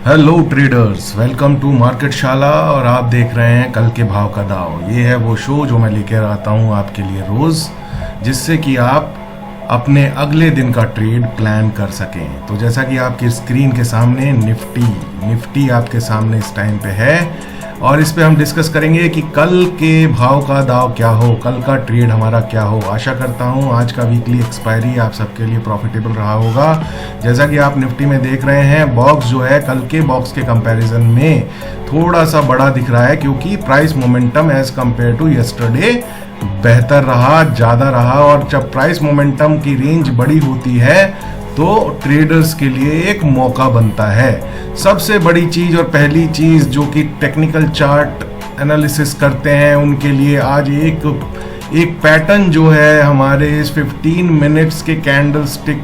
Hello traders, welcome to Market Shala. और आप देख रहे हैं कल के भाव का दाव। ये है वो शो जो मैं लेकर आता हूँ आपके लिए रोज़, जिससे कि आप अपने अगले दिन का ट्रेड प्लान कर सकें। तो जैसा कि आपकी स्क्रीन के सामने निफ्टी आपके सामने इस टाइम पे है, और इस पे हम डिस्कस करेंगे कि कल के भाव का दाव क्या हो, कल का ट्रेड हमारा क्या हो। आशा करता हूँ आज का वीकली एक्सपायरी आप सबके लिए प्रॉफिटेबल रहा होगा। जैसा कि आप निफ्टी में देख रहे हैं, बॉक्स जो है कल के बॉक्स के कंपैरिजन में थोड़ा सा बड़ा दिख रहा है, क्योंकि price momentum as compare to yesterday बेहतर रहा, ज़्यादा रहा। और जब प्राइस मोमेंटम की रेंज बड़ी होती है तो ट्रेडर्स के लिए एक मौका बनता है। सबसे बड़ी चीज़ और पहली चीज़ जो कि टेक्निकल चार्ट एनालिसिस करते हैं उनके लिए आज एक पैटर्न जो है हमारे इस 15 मिनट्स के कैंडल स्टिक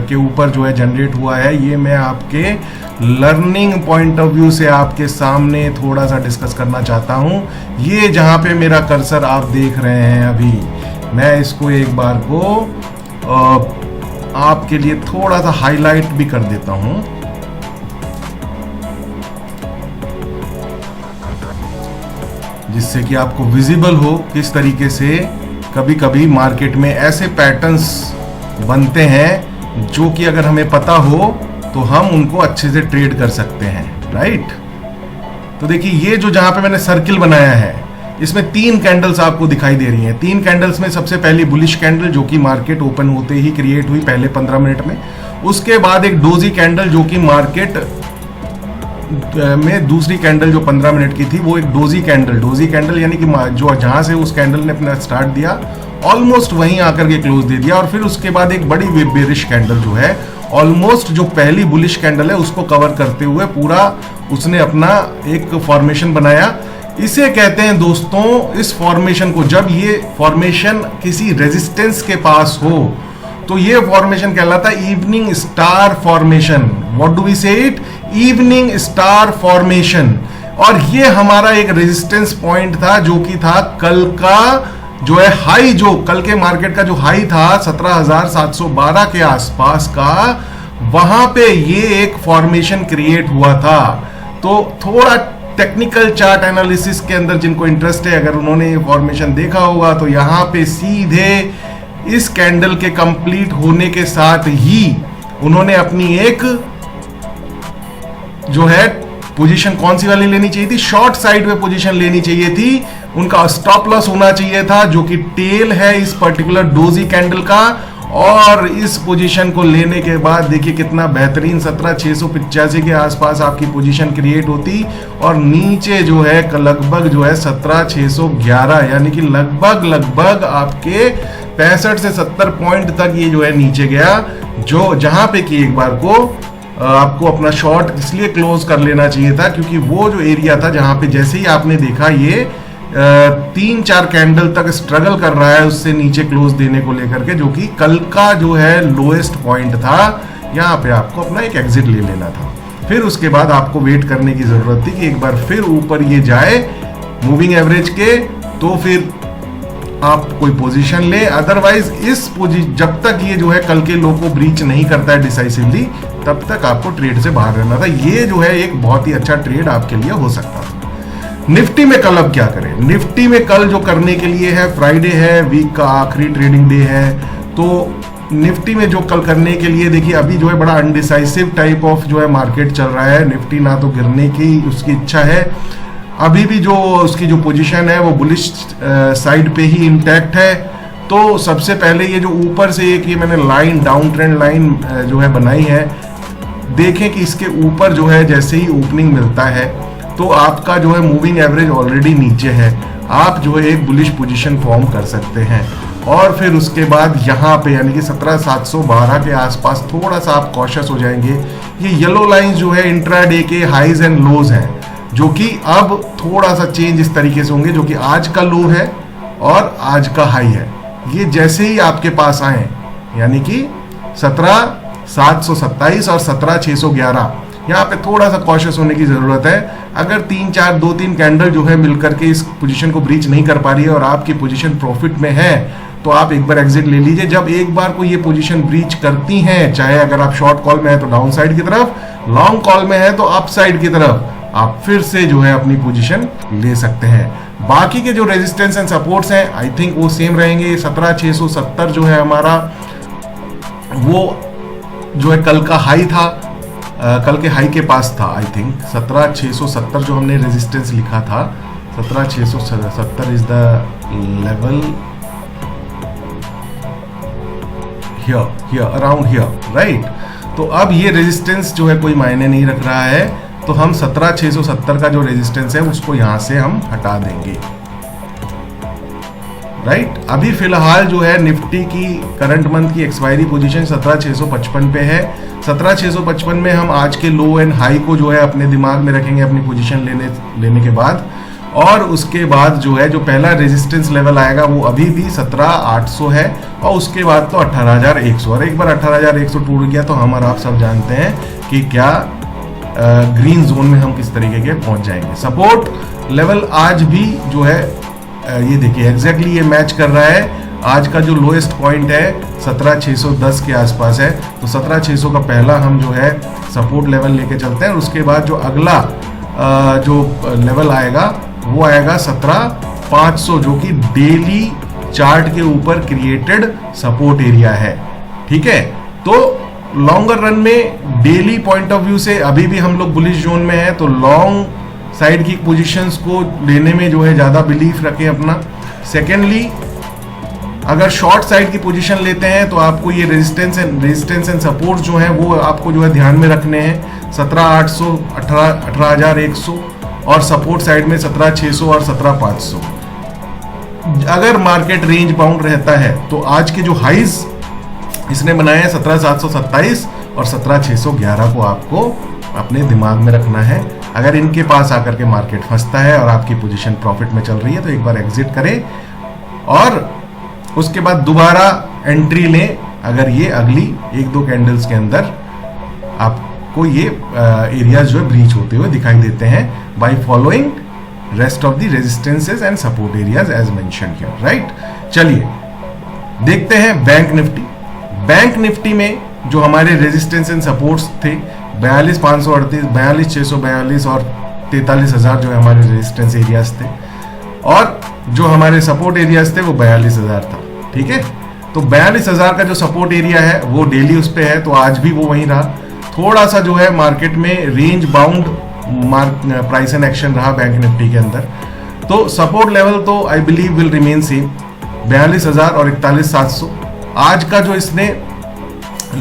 के ऊपर जो है जनरेट हुआ है, ये मैं आपके लर्निंग पॉइंट ऑफ व्यू से आपके सामने थोड़ा सा डिस्कस करना चाहता हूँ। ये जहाँ पे मेरा कर्सर आप देख रहे हैं अभी, मैं इसको एक बार को आपके लिए थोड़ा सा हाईलाइट भी कर देता हूं, जिससे कि आपको विजिबल हो किस तरीके से कभी कभी मार्केट में ऐसे पैटर्न्स बनते हैं जो कि अगर हमें पता हो तो हम उनको अच्छे से ट्रेड कर सकते हैं, राइट। तो देखिए, ये जो जहां पे मैंने सर्किल बनाया है, इसमें 3 कैंडल्स आपको दिखाई दे रही हैं। 3 कैंडल्स में सबसे पहली बुलिश कैंडल जो कि मार्केट ओपन होते ही क्रिएट हुई पहले 15 मिनट में। उसके बाद एक डोजी कैंडल जो कि मार्केट में दूसरी कैंडल जो 15 मिनट की थी, वो एक डोजी कैंडल यानी कि जो जहां से उस कैंडल ने अपना स्टार्ट दिया ऑलमोस्ट वहीं आकर के क्लोज दे दिया। और फिर उसके बाद एक बड़ी बेरिश कैंडल जो है ऑलमोस्ट जो पहली बुलिश कैंडल है उसको कवर करते हुए पूरा उसने अपना एक फॉर्मेशन बनाया। इसे कहते हैं दोस्तों, इस फॉर्मेशन को, जब ये फॉर्मेशन किसी रेजिस्टेंस के पास हो तो ये फॉर्मेशन कहलाता है evening star formation. What do we say it? Evening star formation. और ये हमारा एक रेजिस्टेंस पॉइंट था जो कि था कल का जो है हाई, जो कल के मार्केट का जो हाई था 17,712 के आसपास का, वहां पे ये एक फॉर्मेशन क्रिएट हुआ था। तो थोड़ा टेक्निकल चार्ट एनालिसिस के अंदर जिनको इंटरेस्ट है, अगर उन्होंने ये फॉर्मेशन देखा होगा तो यहाँ पे सीधे इस कैंडल के कंप्लीट होने के साथ ही उन्होंने अपनी एक जो है पोजीशन कौन सी वाली लेनी चाहिए थी, शॉर्ट साइड में पोजीशन लेनी चाहिए थी। उनका स्टॉप लॉस होना चाहिए था जो कि टेल है इस पर्टिकुलर डोजी कैंडल का। और इस पोजीशन को लेने के बाद देखिए कितना बेहतरीन 17,685 के आसपास आपकी पोजीशन क्रिएट होती, और नीचे जो है लगभग जो है 17,611, यानी कि लगभग आपके 65 से 70 पॉइंट तक ये जो है नीचे गया, जो जहां पे कि एक बार को आपको अपना शॉर्ट इसलिए क्लोज कर लेना चाहिए था क्योंकि वो जो एरिया था जहां पे जैसे ही आपने देखा ये 3-4 कैंडल तक स्ट्रगल कर रहा है उससे नीचे क्लोज देने को लेकर के, जो कि कल का जो है लोएस्ट पॉइंट था। यहाँ पे आपको अपना एक एग्जिट ले लेना था। फिर उसके बाद आपको वेट करने की जरूरत थी कि एक बार फिर ऊपर ये जाए मूविंग एवरेज के, तो फिर आप कोई पोजीशन ले। अदरवाइज जब तक ये जो है कल के लो को ब्रीच नहीं करता है डिसाइसिवली, तब तक आपको ट्रेड से बाहर रहना था। ये जो है एक बहुत ही अच्छा ट्रेड आपके लिए हो सकता था। निफ्टी में कल अब क्या करें? निफ्टी में कल जो करने के लिए है, फ्राइडे है, वीक का आखिरी ट्रेडिंग डे है, तो निफ्टी में जो कल करने के लिए देखिए अभी जो है बड़ा अनडिसाइसिव टाइप ऑफ जो है मार्केट चल रहा है। निफ्टी ना तो गिरने की उसकी इच्छा है, अभी भी जो उसकी जो पोजीशन है वो बुलिश साइड पे ही इंटैक्ट है। तो सबसे पहले ये जो ऊपर से एक ये मैंने लाइन, डाउन ट्रेंड लाइन जो है बनाई है, देखें कि इसके ऊपर जो है जैसे ही ओपनिंग मिलता है तो आपका जो है मूविंग एवरेज ऑलरेडी नीचे है, आप जो है एक बुलिश पोजीशन फॉर्म कर सकते हैं। और फिर उसके बाद यहाँ पे यानी कि 17,712 के आसपास थोड़ा सा आप कॉशियस हो जाएंगे। ये येलो लाइंस जो है इंट्राडे के हाईज एंड लोज हैं, जो कि अब थोड़ा सा चेंज इस तरीके से होंगे, जो कि आज का लो है और आज का हाई है। ये जैसे ही आपके पास आए, यानी कि 17,727 और 17,611, यहाँ पे थोड़ा सा कॉशियस होने की जरूरत है। अगर 2-3 कैंडल जो है मिलकर के इस पोजीशन को ब्रीच नहीं कर पा रही है और आपकी पोजीशन प्रॉफिट में है, तो आप एक बार एग्जिट ले लीजिए। जब एक बार को ये पोजीशन ब्रीच करती हैं, चाहे अगर आप शॉर्ट कॉल में है तो डाउन साइड की तरफ, लॉन्ग कॉल में है तो अप साइड की तरफ, आप फिर से जो है अपनी पोजीशन ले सकते हैं। बाकी के जो रेजिस्टेंस एंड सपोर्ट्स हैं आई थिंक वो सेम रहेंगे। 17,670 जो है हमारा, वो जो है कल का हाई था, कल के हाई के पास था आई थिंक 17,670 जो हमने रेजिस्टेंस लिखा था। 17,670 is the level here around here, right. तो अब ये रेजिस्टेंस जो है कोई मायने नहीं रख रहा है, तो हम 17,670 का जो रेजिस्टेंस है उसको यहां से हम हटा देंगे, राइट। अभी फिलहाल जो है निफ्टी की करंट मंथ की एक्सपायरी पोजीशन 17,655 पे है। 17,655 में हम आज के लो एंड हाई को जो है अपने दिमाग में रखेंगे अपनी पोजीशन लेने के बाद, और उसके बाद जो है जो पहला रेजिस्टेंस लेवल आएगा वो अभी भी 17,800 है, और उसके बाद तो 18,100। और एक बार 18,100 टूट गया तो हम और आप सब जानते हैं कि क्या ग्रीन जोन में हम किस तरीके के पहुंच जाएंगे। सपोर्ट लेवल आज भी जो है ये देखिए एग्जैक्टली ये मैच कर रहा है। आज का जो लोएस्ट पॉइंट है 17,610 के आसपास है, तो 17,600 का पहला हम जो है सपोर्ट लेवल लेके चलते हैं। और उसके बाद जो अगला जो लेवल आएगा वो आएगा 17,500, जो कि डेली चार्ट के ऊपर क्रिएटेड सपोर्ट एरिया है, ठीक है। तो लॉन्गर रन में डेली पॉइंट ऑफ व्यू से अभी भी हम लोग बुलिश जोन में हैं, तो लॉन्ग साइड की पोजीशंस को लेने में जो है ज़्यादा बिलीफ रखें अपना। सेकेंडली, अगर शॉर्ट साइड की पोजीशन लेते हैं तो आपको ये रेजिस्टेंस एंड सपोर्ट जो है वो आपको जो है ध्यान में रखने हैं। 17,800, 18,100 और सपोर्ट साइड में 17,600 और 17,500। अगर मार्केट रेंज बाउंड रहता है तो आज के जो हाइज इसने बनाए हैं 17,727 और 17,611 को आपको अपने दिमाग में रखना है। अगर इनके पास आकर के मार्केट फंसता है और आपकी पोजीशन प्रॉफिट में चल रही है तो एक बार एग्जिट करें और उसके बाद दोबारा एंट्री लें अगर ये अगली 1-2 कैंडल्स के अंदर आपको ये एरियाज जो है ब्रीच होते हुए दिखाई देते हैं by following rest of the resistances and support areas as mentioned here, right. चलिए देखते हैं बैंक निफ्टी। बैंक निफ्टी में जो हमारे रेजिस्टेंस एंड सपोर्ट्स थे 42,538, 42,642 और 43,000 जो हमारे रेजिस्टेंस एरियाज थे, और जो हमारे सपोर्ट एरियाज थे वो 42,000 था, ठीक है। तो 42,000 का जो सपोर्ट एरिया है वो डेली उस पे है, तो आज भी वो वहीं रहा। थोड़ा सा जो है मार्केट में range bound price and action रहा बैंक निफ्टी के अंदर। तो सपोर्ट लेवल तो I believe will remain same 42,000 और 41,700। आज का जो इसने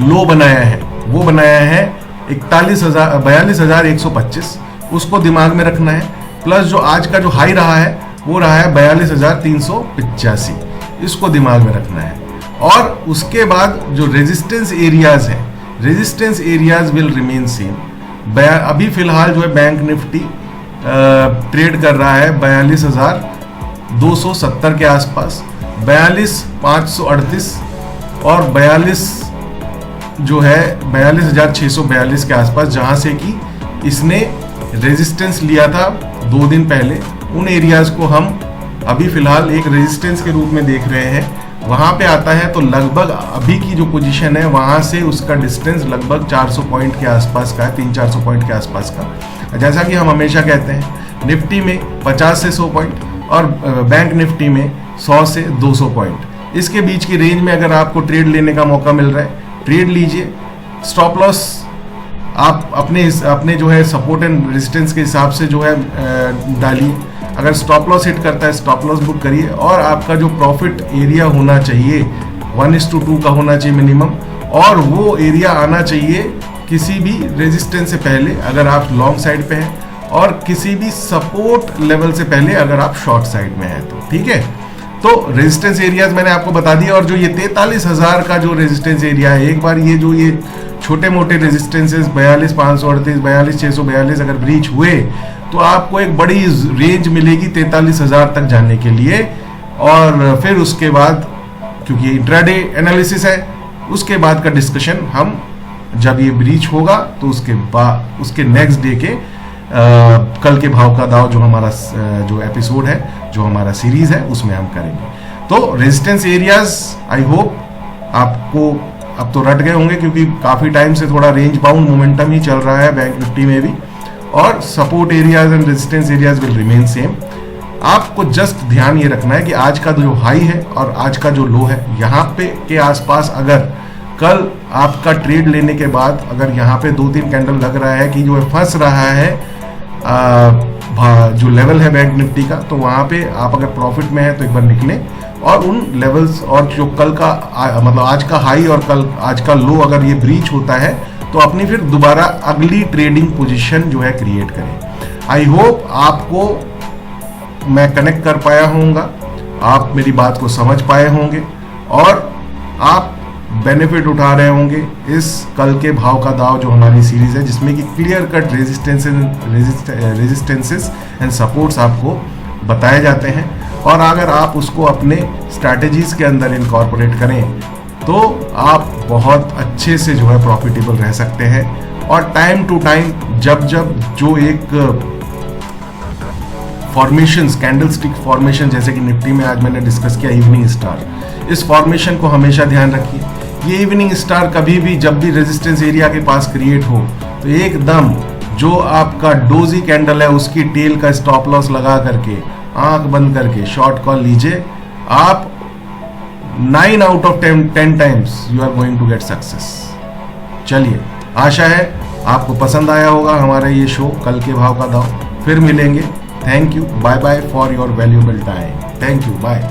लो बनाया है वो बनाया है 42,125, उसको दिमाग में रखना है। प्लस जो आज का जो हाई रहा है वो रहा है 42,385, इसको दिमाग में रखना है। और उसके बाद जो रेजिस्टेंस एरियाज हैं, resistance areas will remain same. अभी फिलहाल जो है बैंक निफ्टी ट्रेड कर रहा है 42,270 के आसपास, 42,538 और 42 जो है 42,642 के आसपास, जहां से कि इसने रेजिस्टेंस लिया था 2 दिन पहले। उन एरियाज को हम अभी फिलहाल एक रेजिस्टेंस के रूप में देख रहे हैं। वहां पे आता है तो लगभग अभी की जो पोजीशन है वहां से उसका डिस्टेंस लगभग 400 पॉइंट के आसपास का है, 300-400 पॉइंट के आसपास का। जैसा कि हम हमेशा कहते हैं निफ्टी में 50 से 100 पॉइंट और बैंक निफ्टी में 100 से 200 पॉइंट, इसके बीच की रेंज में अगर आपको ट्रेड लेने का मौका मिल रहा है ट्रेड लीजिए। स्टॉप लॉस आप अपने जो है सपोर्ट एंड रेजिस्टेंस के हिसाब से जो है डालिए। अगर स्टॉप लॉस हिट करता है स्टॉप लॉस बुक करिए, और आपका जो प्रॉफिट एरिया होना चाहिए 1:2 का होना चाहिए मिनिमम, और वो एरिया आना चाहिए किसी भी रेजिस्टेंस से पहले अगर आप लॉन्ग साइड पे हैं, और किसी भी सपोर्ट लेवल से पहले अगर आप शॉर्ट साइड में हैं, तो ठीक है। तो रेजिस्टेंस एरियाज मैंने आपको बता दिया। और जो ये 43,000 का जो रेजिस्टेंस एरिया है, एक बार ये जो ये छोटे मोटे रेजिस्टेंसेस 42,538, 42,642 अगर ब्रीच हुए तो आपको एक बड़ी रेंज मिलेगी 43,000 तक जाने के लिए। और फिर उसके बाद क्योंकि इंट्राडे एनालिसिस है, उसके बाद का डिस्कशन हम जब ये ब्रीच होगा तो उसके नेक्स्ट डे के कल के भाव का दाव जो हमारा जो एपिसोड है, जो हमारा सीरीज है, उसमें हम करेंगे। तो रेजिस्टेंस एरियाज आई होप आपको अब तो रट गए होंगे, क्योंकि काफी टाइम से थोड़ा रेंज बाउंड मोमेंटम ही चल रहा है बैंक निफ्टी में भी, और support areas and resistance areas will remain same. आपको जस्ट ध्यान ये रखना है कि आज का जो हाई है और आज का जो लो है, यहाँ पे के आसपास अगर कल आपका ट्रेड लेने के बाद अगर यहाँ पे 2-3 कैंडल लग रहा है कि जो है फंस रहा है जो लेवल है बैंक निफ्टी का, तो वहाँ पे आप अगर प्रॉफिट में है तो एक बार निकलें और उन लेवल्स और जो कल का मतलब आज का हाई और कल आज का लो अगर ये ब्रीच होता है तो अपनी फिर दोबारा अगली ट्रेडिंग पोजीशन जो है क्रिएट करें। आई होप आपको मैं कनेक्ट कर पाया होऊंगा, आप मेरी बात को समझ पाए होंगे और आप बेनिफिट उठा रहे होंगे इस कल के भाव का दाव जो हमारी सीरीज है, जिसमें कि clear cut resistances and supports आपको बताए जाते हैं, और अगर आप उसको अपने स्ट्रैटेजीज के अंदर इनकॉर्पोरेट करें तो आप बहुत अच्छे से जो है प्रॉफिटेबल रह सकते हैं। और टाइम टू टाइम जब जो एक फॉर्मेशंस, कैंडलस्टिक फॉर्मेशन, जैसे कि निफ्टी में आज मैंने डिस्कस किया इवनिंग स्टार, इस फॉर्मेशन को हमेशा ध्यान रखिए। ये इवनिंग स्टार कभी भी जब भी रेजिस्टेंस एरिया के पास क्रिएट हो तो एकदम जो आपका डोजी कैंडल है उसकी टेल का स्टॉप लॉस लगा करके आंख बंद करके शॉर्ट कॉल लीजिए। आप 9 out of 10 times you are going to get success. चलिए, आशा है आपको पसंद आया होगा हमारा ये शो कल के भाव का दाव। फिर मिलेंगे। Thank you, bye bye for your valuable time. Thank you, bye.